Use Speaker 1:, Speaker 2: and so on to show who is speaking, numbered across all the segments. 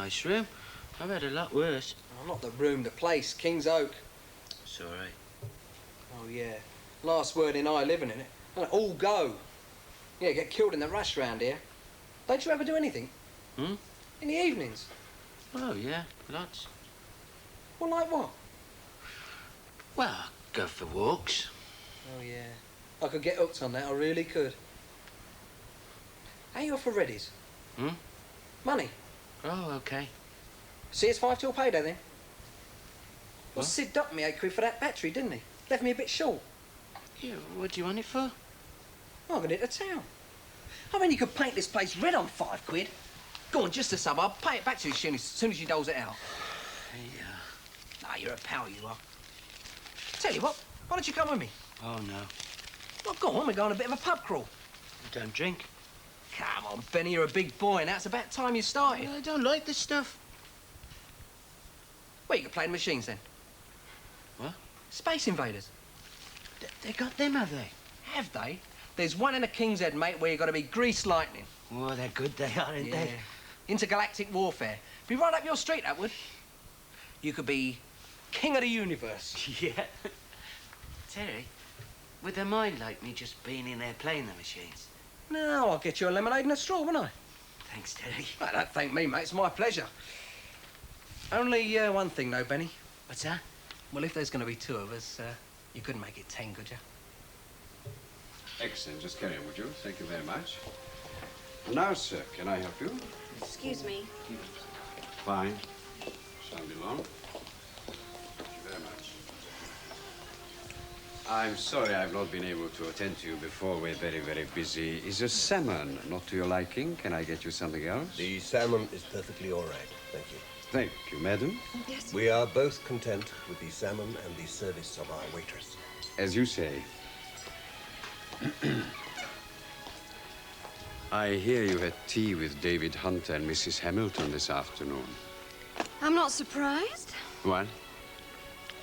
Speaker 1: nice room. I've had a lot worse.
Speaker 2: Oh, not the room, the place, King's Oak.
Speaker 1: It's all right.
Speaker 2: Oh, yeah. Last word in I living in it. And all go. Yeah, get killed in the rush round here. Don't you ever do anything?
Speaker 1: Hmm?
Speaker 2: In the evenings?
Speaker 1: Oh, yeah, lots.
Speaker 2: Well, like what?
Speaker 1: Well, I go for walks.
Speaker 2: Oh, yeah. I could get hooked on that, I really could. How you off for Reddy's?
Speaker 1: Hmm?
Speaker 2: Money?
Speaker 1: Oh, OK.
Speaker 2: See, it's 5 till payday, then. Well,
Speaker 1: What?
Speaker 2: Sid ducked me 8 quid for that battery, didn't he? Left me a bit short.
Speaker 1: Yeah, what do you want it for?
Speaker 2: I'm going to town. I mean, you could paint this place red on 5 quid. Go on, just a sub. I'll pay it back to you as soon as you doles it out.
Speaker 1: Yeah.
Speaker 2: Ah, you're a pal, you are. Tell you what, why don't you come with me?
Speaker 1: Oh, no.
Speaker 2: Well, go on, we're going on a bit of a pub crawl.
Speaker 1: I don't drink.
Speaker 2: Come on, Benny, you're a big boy, and that's about time you started.
Speaker 1: Well, I don't like this stuff.
Speaker 2: Well, you can play the machines, then.
Speaker 1: What?
Speaker 2: Space Invaders.
Speaker 1: They got them, have they?
Speaker 2: Have they? There's one in the King's Head, mate, where you got to be grease lightning.
Speaker 1: Oh, they're good, they are, aren't they?
Speaker 2: Intergalactic warfare. Be right up your street, that would. You could be king of the universe.
Speaker 1: Yeah. Terry, would they mind like me just being in there playing the machines?
Speaker 2: No, I'll get you a lemonade and a straw, won't I?
Speaker 1: Thanks, Terry.
Speaker 2: Well, don't thank me, mate. It's my pleasure. Only one thing, though, Benny.
Speaker 1: What's that?
Speaker 2: Well, if there's going to be 2 of us, you couldn't make it 10, could you?
Speaker 3: Excellent. Just carry on, would you? Thank you very much. Now, sir, can I help you?
Speaker 4: Excuse me.
Speaker 3: Fine. Shan't be long. Thank you very much. I'm sorry I've not been able to attend to you before. We're very, very busy. Is the salmon not to your liking? Can I get you something else?
Speaker 5: The salmon is perfectly all right, thank you.
Speaker 3: Thank you, madam.
Speaker 4: Yes.
Speaker 5: We are both content with the salmon and the service of our waitress.
Speaker 3: As you say. I hear you had tea with David Hunter and Mrs. Hamilton this afternoon.
Speaker 4: I'm not surprised.
Speaker 3: What?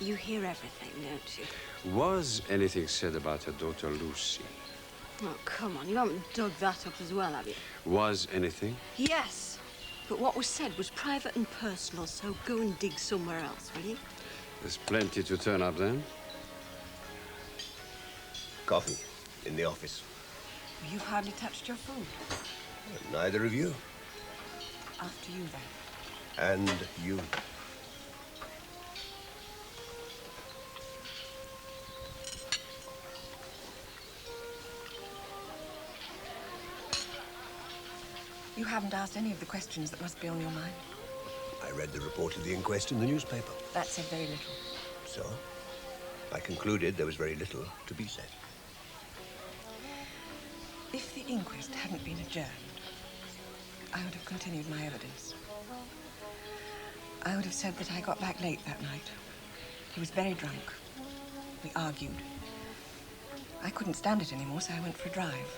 Speaker 4: You hear everything, don't you?
Speaker 3: Was anything said about her daughter Lucy?
Speaker 4: Oh, come on. You haven't dug that up as well, have you?
Speaker 3: Was anything?
Speaker 4: Yes. But what was said was private and personal, so go and dig somewhere else, will you?
Speaker 3: There's plenty to turn up then.
Speaker 5: Coffee in the office.
Speaker 4: You've hardly touched your food.
Speaker 5: Neither of you.
Speaker 4: After you, then.
Speaker 5: And you.
Speaker 6: You haven't asked any of the questions that must be on your mind.
Speaker 5: I read the report of the inquest in the newspaper.
Speaker 6: That said very little.
Speaker 5: So, I concluded there was very little to be said.
Speaker 6: If the inquest hadn't been adjourned, I would have continued my evidence. I would have said that I got back late that night. He was very drunk. We argued. I couldn't stand it anymore, so I went for a drive.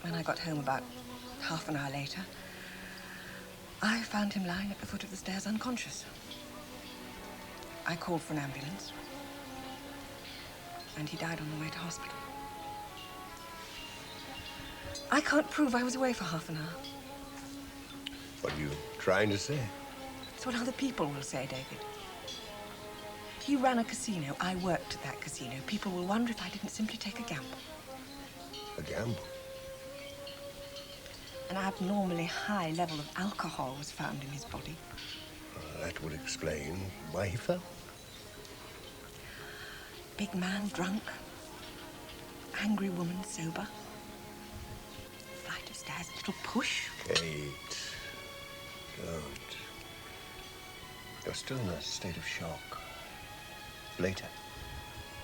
Speaker 6: When I got home about half an hour later, I found him lying at the foot of the stairs unconscious. I called for an ambulance, and he died on the way to hospital. I can't prove I was away for half an hour.
Speaker 5: What are you trying to say?
Speaker 6: It's what other people will say, David. He ran a casino. I worked at that casino. People will wonder if I didn't simply take a gamble.
Speaker 5: A gamble?
Speaker 6: An abnormally high level of alcohol was found in his body.
Speaker 5: That would explain why he fell.
Speaker 6: Big man drunk. Angry woman sober. Flight of stairs, little push.
Speaker 5: Kate, don't. You're still in a state of shock. Later,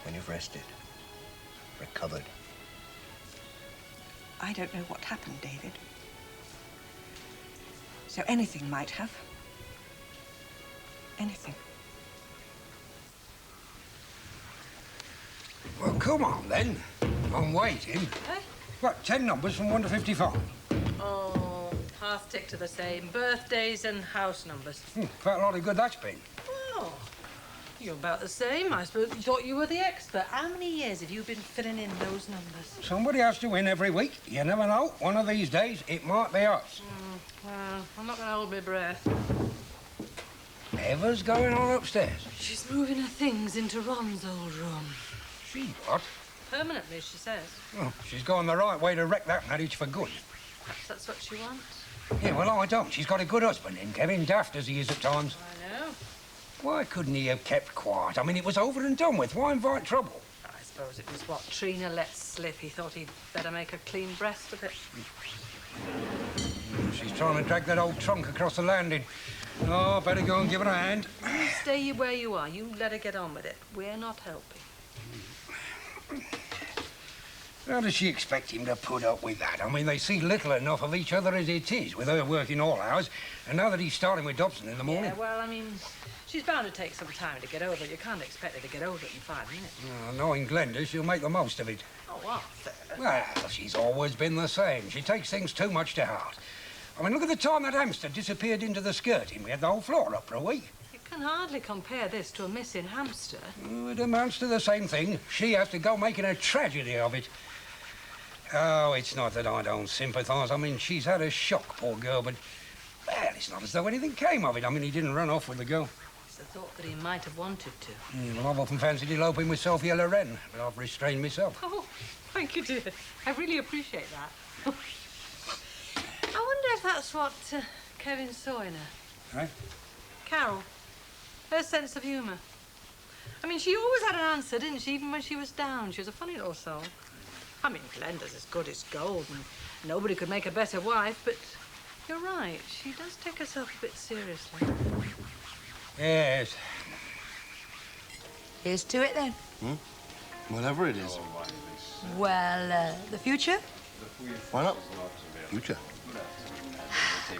Speaker 5: when you've rested, recovered.
Speaker 6: I don't know what happened, David. So anything might have. Anything.
Speaker 7: Well, come on, then. I'm waiting.
Speaker 8: Eh?
Speaker 7: What, 10 numbers from 1 to 55?
Speaker 8: Oh, half tick to the same. Birthdays and house numbers.
Speaker 7: Quite a lot of good that's been.
Speaker 8: Oh, you're about the same. I suppose you thought you were the expert. How many years have you been filling in those numbers?
Speaker 7: Somebody has to win every week. You never know. One of these days, it might be us.
Speaker 8: Well, I'm not going to hold my breath.
Speaker 7: Whatever's going on upstairs?
Speaker 8: She's moving her things into Ron's old room.
Speaker 7: She what?
Speaker 8: Permanently, she says.
Speaker 7: Oh, she's gone the right way to wreck that marriage for good.
Speaker 8: Perhaps that's what she wants.
Speaker 7: Yeah, well, I don't. She's got a good husband in Kevin, daft as he is at times.
Speaker 8: I know.
Speaker 7: Why couldn't he have kept quiet? I mean, it was over and done with. Why invite trouble?
Speaker 8: I suppose it was what Trina let slip. He thought he'd better make a clean breast of it.
Speaker 7: She's trying to drag that old trunk across the landing. Oh, better go and give her a hand.
Speaker 8: You stay where you are. You let her get on with it. We're not helping.
Speaker 7: How does she expect him to put up with that? I mean, they see little enough of each other as it is, with her working all hours, and now that he's starting with Dobson in the morning.
Speaker 8: Yeah, well, I mean, she's bound to take some time to get over it. You can't expect her to get over it in 5 minutes.
Speaker 7: Knowing Glenda, she'll make the most of it.
Speaker 8: Oh, what?
Speaker 7: Well, she's always been the same. She takes things too much to heart. I mean, look at the time that hamster disappeared into the skirting. We had the whole floor up for a week.
Speaker 8: You can hardly compare this to a missing hamster.
Speaker 7: Oh, it amounts to the same thing. She has to go making a tragedy of it. Oh, it's not that I don't sympathise. I mean, she's had a shock, poor girl, but, well, it's not as though anything came of it. I mean, he didn't run off with the girl.
Speaker 8: It's the thought that he might have wanted to.
Speaker 7: Well, I've often fancied eloping with Sophia Loren, but I've restrained myself.
Speaker 8: Oh, thank you, dear. I really appreciate that. I wonder if that's what Kevin saw in her.
Speaker 7: Right?
Speaker 8: Carol. Her sense of humour. I mean, she always had an answer, didn't she, even when she was down? She was a funny little soul. I mean, Glenda's as good as gold, and nobody could make a better wife, but you're right. She does take herself a bit seriously.
Speaker 7: Yes.
Speaker 9: Here's to it, then.
Speaker 10: Whatever it is.
Speaker 9: Well, the future?
Speaker 10: Why not? Future.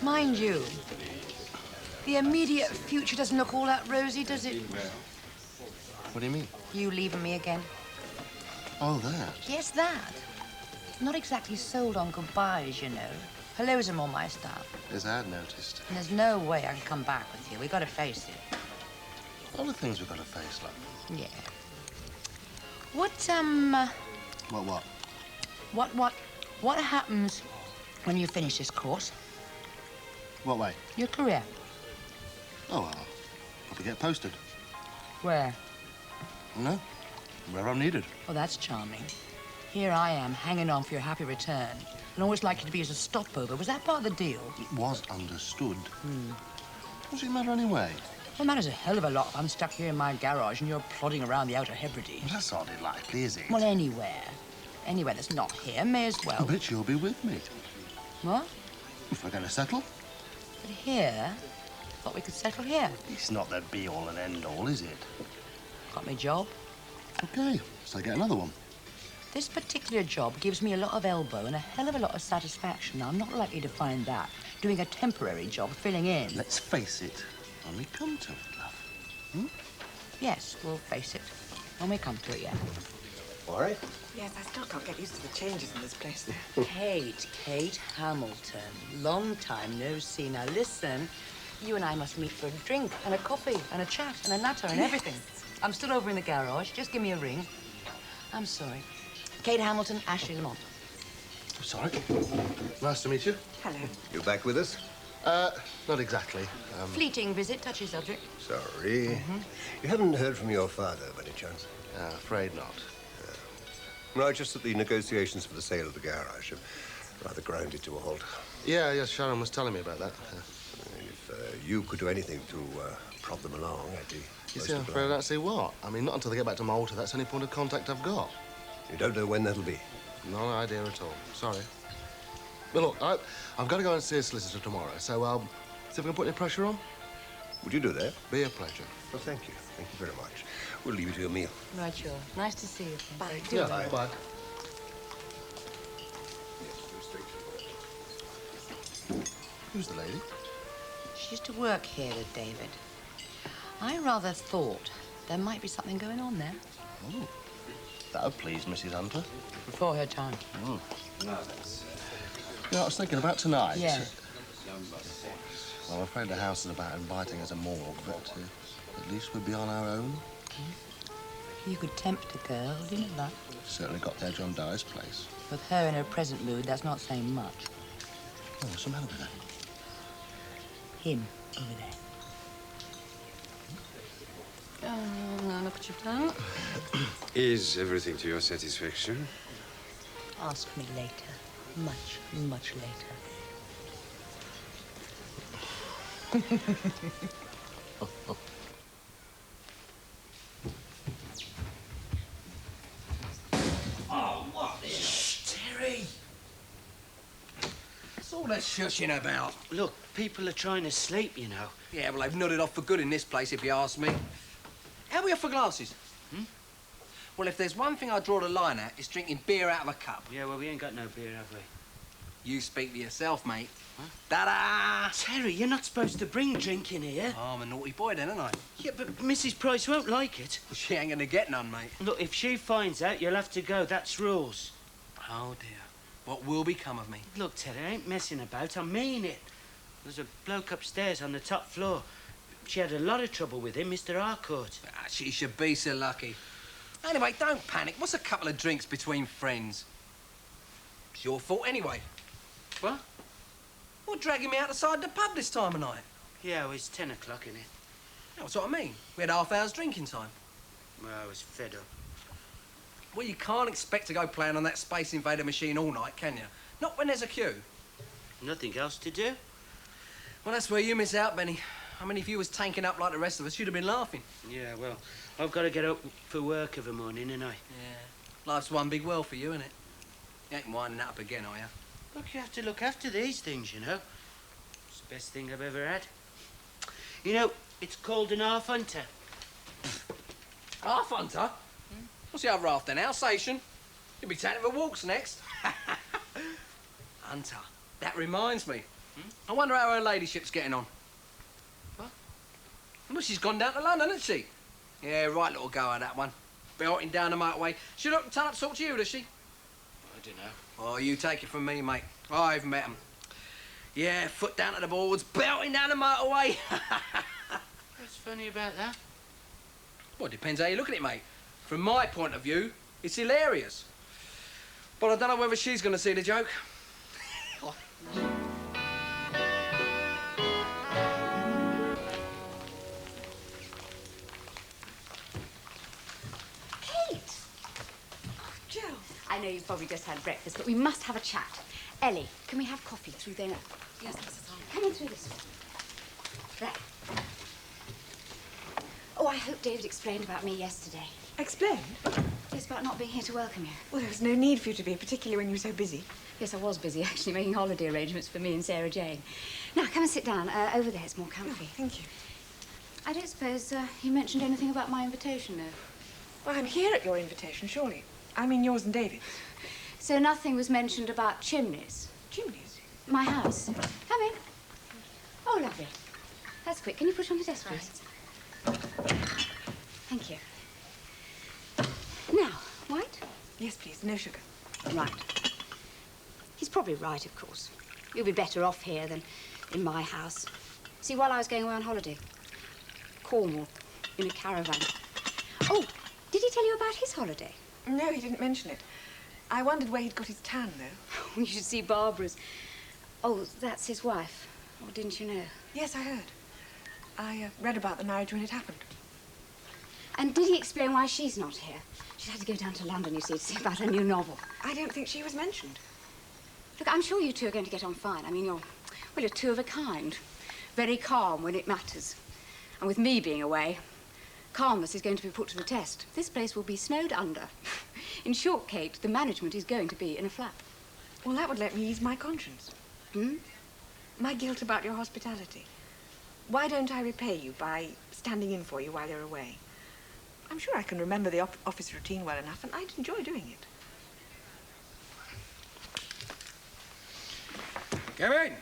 Speaker 9: Mind you, the immediate future doesn't look all that rosy, does it?
Speaker 10: What do you mean?
Speaker 9: You leaving me again.
Speaker 10: Oh, that?
Speaker 9: Yes, that. Not exactly sold on goodbyes, you know. Hellos are more my style.
Speaker 10: As I had noticed.
Speaker 9: And there's no way I can come back with you. We got to face it.
Speaker 10: All the things we've got to face, love.
Speaker 9: Yeah. What, What happens when you finish this course?
Speaker 10: What way?
Speaker 9: Your career.
Speaker 10: Oh, well, I'll probably get posted.
Speaker 9: Where?
Speaker 10: No, where I'm needed.
Speaker 9: Oh, that's charming. Here I am, hanging on for your happy return. And always liked you to be as a stopover. Was that part of the deal?
Speaker 10: It was understood. What's it matter anyway?
Speaker 9: Well, it matters a hell of a lot if I'm stuck here in my garage and you're plodding around the Outer Hebrides.
Speaker 10: Well, that's hardly likely, is it?
Speaker 9: Well, anywhere. Anywhere that's not here, may as well.
Speaker 10: But you'll be with me.
Speaker 9: What?
Speaker 10: If we're going to settle.
Speaker 9: But here? Thought we could settle here.
Speaker 10: It's not the be-all and end-all, is it?
Speaker 9: Got me job.
Speaker 10: OK, so get another one.
Speaker 9: This particular job gives me a lot of elbow and a hell of a lot of satisfaction. I'm not likely to find that doing a temporary job, filling in.
Speaker 10: Let's face it, when we come to it, love.
Speaker 9: Yes, we'll face it. When we come to it, yeah.
Speaker 5: All right?
Speaker 6: Yes, I still can't get used to the changes in this place.
Speaker 9: Kate Hamilton. Long time no see. Now, listen, you and I must meet for a drink and a coffee and a chat and a natter and everything. I'm still over in the garage. Just give me a ring. I'm sorry. Kate Hamilton, Ashley Lamont.
Speaker 10: Sorry. Nice to meet you.
Speaker 6: Hello.
Speaker 5: You back with us?
Speaker 10: Not exactly.
Speaker 9: Fleeting visit, touchy subject.
Speaker 5: Sorry. You haven't heard from your father, by any chance?
Speaker 10: Afraid not.
Speaker 5: No, just that the negotiations for the sale of the garage have rather grounded to a halt.
Speaker 10: Yes, Sharon was telling me about that.
Speaker 5: If you could do anything to prod them along, I'd be
Speaker 10: You
Speaker 5: most
Speaker 10: see, I'm afraid I
Speaker 5: obliged.
Speaker 10: don't see what. I mean, not until they get back to Malta. That's the only point of contact I've got.
Speaker 5: You don't know when that'll be?
Speaker 10: No idea at all. Sorry. But look, I've got to go and see a solicitor tomorrow, so see if we can put any pressure on.
Speaker 5: Would you do that?
Speaker 10: Be a pleasure.
Speaker 5: Well, thank you. Thank you very much. We'll leave you to your meal.
Speaker 9: Right, sure. Nice to see you.
Speaker 6: Bye.
Speaker 10: Bye. Who's the lady?
Speaker 9: She used to work here with David. I rather thought there might be something going on there.
Speaker 10: Oh, that would please Mrs. Hunter.
Speaker 9: Before her time.
Speaker 10: You know, I was thinking about tonight.
Speaker 9: Yeah.
Speaker 10: Well, I'm afraid the house is about inviting us a morgue, but at least we'd be on our own.
Speaker 9: You could tempt a girl, you know that.
Speaker 10: Certainly got the edge on Di's place.
Speaker 9: With her in her present mood, that's not saying much.
Speaker 10: Oh, what's the matter with her?
Speaker 9: him over there. Look what you've done.
Speaker 3: Is everything to your satisfaction?
Speaker 9: Ask me later. Much, much later.
Speaker 2: Oh, what the... Shh, Terry! What's all that shushing about?
Speaker 1: Look, people are trying to sleep, you know.
Speaker 2: Yeah, well, they've nodded off for good in this place, if you ask me. How are we off for glasses? Well, if there's one thing I draw the line at, it's drinking beer out of a cup.
Speaker 1: Yeah, well, we ain't got no beer, have we?
Speaker 2: You speak for yourself, mate.
Speaker 1: Huh?
Speaker 2: Ta-da!
Speaker 1: Terry, you're not supposed to bring drink in here.
Speaker 2: Oh, I'm a naughty boy then, aren't I?
Speaker 1: Yeah, but Mrs. Price won't like it.
Speaker 2: Well, she ain't gonna get none, mate.
Speaker 1: Look, if she finds out, you'll have to go. That's rules.
Speaker 2: Oh, dear. What will become of me?
Speaker 1: Look, Terry, I ain't messing about. I mean it. There's a bloke upstairs on the top floor. She had a lot of trouble with him, Mr. Harcourt.
Speaker 2: Ah, she should be so lucky. Anyway, don't panic. What's a couple of drinks between friends? It's your fault anyway.
Speaker 1: What?
Speaker 2: What, dragging me outside the pub this time of night?
Speaker 1: Yeah, well, it's 10 o'clock, innit?
Speaker 2: That's what I mean. We had half hour's drinking time.
Speaker 1: Well, I was fed up.
Speaker 2: Well, you can't expect to go playing on that Space Invader machine all night, can you? Not when there's a queue.
Speaker 1: Nothing else to do?
Speaker 2: Well, that's where you miss out, Benny. I mean, if you was tanking up like the rest of us, you'd have been laughing.
Speaker 1: Yeah, well, I've got to get up for work of a morning, ain't I?
Speaker 2: Yeah. Life's one big world for you, isn't it? You ain't winding that up again, are you?
Speaker 1: Look, you have to look after these things, you know. It's the best thing I've ever had. You know, it's called an half hunter.
Speaker 2: Half hunter? What's the other half then? Alsatian? You'll be taking for walks next. Hunter. That reminds me. I wonder how her ladyship's getting on.
Speaker 1: What?
Speaker 2: Well, she's gone down to London, hasn't she? Yeah, right little goer, that one. Belting down the motorway. She looked turn up sort to you, does she?
Speaker 1: I don't know.
Speaker 2: Oh, you take it from me, mate. I've met 'em. Yeah, foot down to the boards, belting down the motorway.
Speaker 1: What's funny about that?
Speaker 2: Well, it depends how you look at it, mate. From my point of view, it's hilarious. But I don't know whether she's going to see the joke.
Speaker 11: I know you've probably just had breakfast, but we must have a chat. Ellie, can we have coffee through there? Yes, Mrs. Harvey. Come in through this way. There. Oh, I hope David explained about me yesterday.
Speaker 6: Explained?
Speaker 11: Yes, about not being here to welcome you.
Speaker 6: Well, there was no need for you to be, particularly when you were so busy.
Speaker 11: Yes, I was busy, actually, making holiday arrangements for me and Sarah Jane. Now, come and sit down. Over there, it's more comfy.
Speaker 6: Oh, thank you.
Speaker 11: I don't suppose you mentioned anything about my invitation, no?
Speaker 6: Well, I'm here at your invitation, surely. I mean yours and David's.
Speaker 11: So nothing was mentioned about chimneys?
Speaker 6: Chimneys?
Speaker 11: My house. Come in. Oh, lovely. That's quick. Can you put it on the desk, please? Thank you. Now, white?
Speaker 6: Yes, please. No sugar.
Speaker 11: Right. He's probably right, of course. You'll be better off here than in my house. See, while I was going away on holiday, Cornwall, in a caravan. Oh, did he tell you about his holiday?
Speaker 6: No, he didn't mention it. I wondered where he'd got his tan, though.
Speaker 11: You should see Barbara's. Oh, that's his wife. Oh, didn't you know?
Speaker 6: Yes, I heard. I read about the marriage when it happened.
Speaker 11: And did he explain why she's not here? She had to go down to London, you see, to see about her new novel.
Speaker 6: I don't think she was mentioned.
Speaker 11: Look, I'm sure you two are going to get on fine. I mean, you're two of a kind. Very calm when it matters. And with me being away, calmness is going to be put to the test. This place will be snowed under. In short, Kate, the management is going to be in a flap.
Speaker 6: Well, that would let me ease my conscience. My guilt about your hospitality. Why don't I repay you by standing in for you while you're away? I'm sure I can remember the office routine well enough, and I'd enjoy doing it.
Speaker 7: Come in.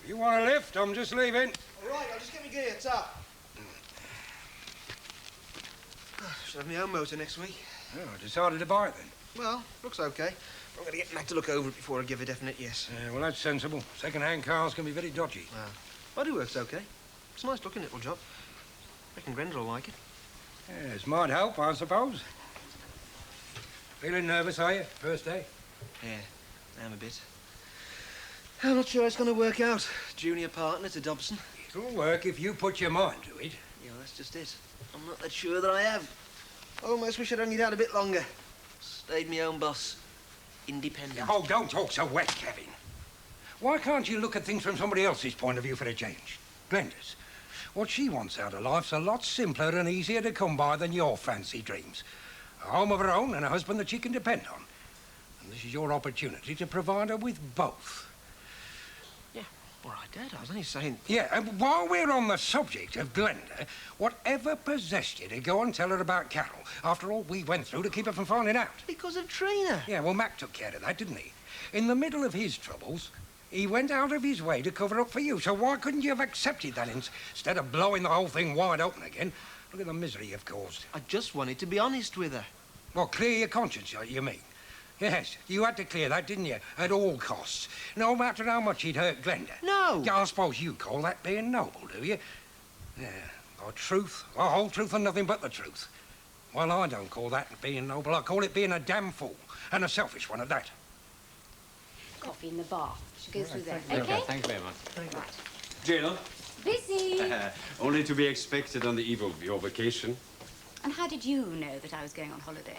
Speaker 7: If you want a lift, I'm just leaving.
Speaker 12: All right, I'll just get my gear up. Should have my own motor next week.
Speaker 7: Oh, I decided to buy it then.
Speaker 12: Well, looks okay. I'm going to get Mac to look over it before I give a definite yes.
Speaker 7: Well, that's sensible. Second-hand cars can be very dodgy.
Speaker 12: Bodywork's okay. It's a nice-looking little job. I reckon Grenda will like it.
Speaker 7: Yes, might help, I suppose. Feeling nervous, are you? First day?
Speaker 12: Yeah, I am a bit. I'm not sure it's going to work out. Junior partner to Dobson.
Speaker 7: It'll work if you put your mind to it.
Speaker 12: Yeah, that's just it. I'm not that sure that I have. I almost wish I'd hung it out a bit longer. Stayed my own boss. Independent.
Speaker 7: Oh, don't talk so wet, Kevin. Why can't you look at things from somebody else's point of view for a change? Glenda's. What she wants out of life's a lot simpler and easier to come by than your fancy dreams. A home of her own and a husband that she can depend on. And this is your opportunity to provide her with both.
Speaker 12: Yeah, all right, Dad. I was only saying...
Speaker 7: Yeah, and while we're on the subject of Glenda, whatever possessed you to go and tell her about Carol, after all we went through to keep her from finding out?
Speaker 12: Because of Trina.
Speaker 7: Yeah, well, Mac took care of that, didn't he? In the middle of his troubles, he went out of his way to cover up for you, so why couldn't you have accepted that instead of blowing the whole thing wide open again? Look at the misery you've caused.
Speaker 12: I just wanted to be honest with her.
Speaker 7: Well, clear your conscience, you mean? Yes, you had to clear that, didn't you? At all costs. No matter how much he'd hurt Glenda.
Speaker 12: No!
Speaker 7: Yeah, I suppose you call that being noble, do you? Yeah, the truth, the whole truth and nothing but the truth. Well, I don't call that being noble. I call it being a damn fool. And a selfish one at that.
Speaker 11: Coffee in the bar. Should go through there.
Speaker 3: Okay, thank you very much.
Speaker 11: Right.
Speaker 3: Jailer?
Speaker 11: Busy.
Speaker 3: Only to be expected on the eve of your vacation.
Speaker 11: And how did you know that I was going on holiday?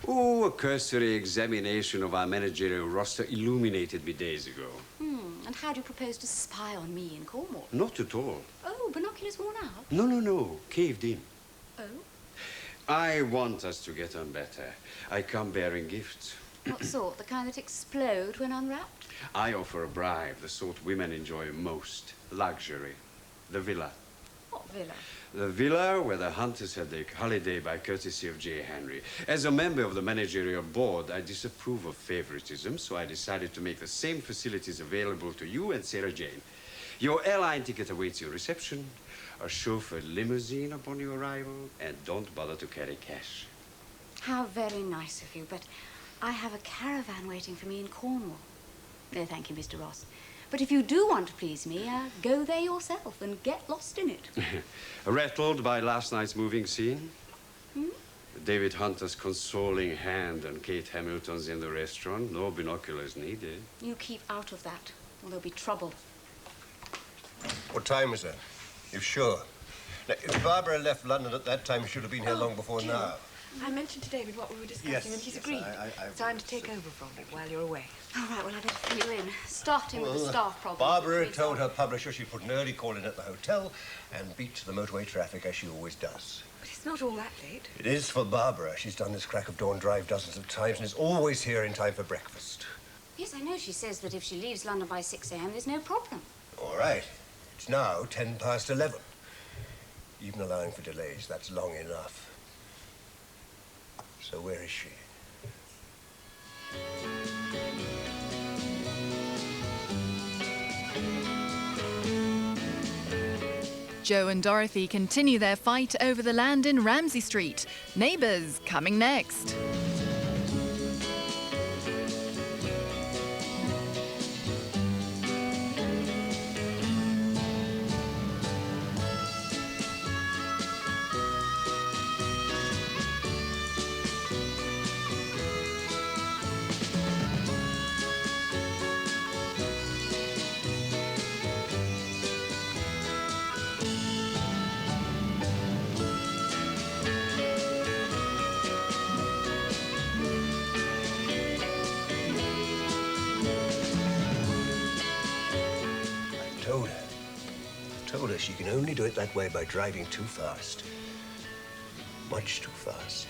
Speaker 3: Oh, a cursory examination of our managerial roster illuminated me days ago.
Speaker 11: And how do you propose to spy on me in Cornwall?
Speaker 3: Not at all.
Speaker 11: Oh, binoculars worn out?
Speaker 3: No. Caved in.
Speaker 11: Oh?
Speaker 3: I want us to get on better. I come bearing gifts.
Speaker 11: What sort? The kind that explode when unwrapped?
Speaker 3: I offer a bribe, the sort women enjoy most. Luxury. The villa.
Speaker 11: What villa?
Speaker 3: The villa where the hunters had their holiday by courtesy of J. Henry. As a member of the managerial board, I disapprove of favoritism, so I decided to make the same facilities available to you and Sarah Jane. Your airline ticket awaits your reception, a chauffeured limousine upon your arrival, and don't bother to carry cash.
Speaker 11: How very nice of you, but I have a caravan waiting for me in Cornwall. No, thank you, Mr. Ross. But if you do want to please me, go there yourself and get lost in it.
Speaker 3: Rattled by last night's moving scene? David Hunter's consoling hand and Kate Hamilton's in the restaurant. No binoculars needed.
Speaker 11: You keep out of that, or there'll be trouble.
Speaker 5: What time is it? You're sure? Now, if Barbara left London at that time, she should have been here long before now.
Speaker 6: I mentioned to David what we were discussing,
Speaker 5: Yes,
Speaker 6: and he's
Speaker 5: yes,
Speaker 6: agreed. So I'm to
Speaker 5: so.
Speaker 6: take over from him while you're away.
Speaker 11: All right, well, I better fill you in. Starting with the staff problem.
Speaker 5: Barbara told her publisher she'd put an early call in at the hotel and beat the motorway traffic as she always does.
Speaker 6: But it's not all that late.
Speaker 5: It is for Barbara. She's done this crack of dawn drive dozens of times and is always here in time for breakfast.
Speaker 11: Yes, I know. She says that if she leaves London by 6 a.m., there's no problem.
Speaker 5: All right. It's now 11:10. Even allowing for delays, that's long enough. So where is she?
Speaker 13: Joe and Dorothy continue their fight over the land in Ramsay Street. Neighbours coming next.
Speaker 5: Told her she can only do it that way by driving too fast. Much too fast.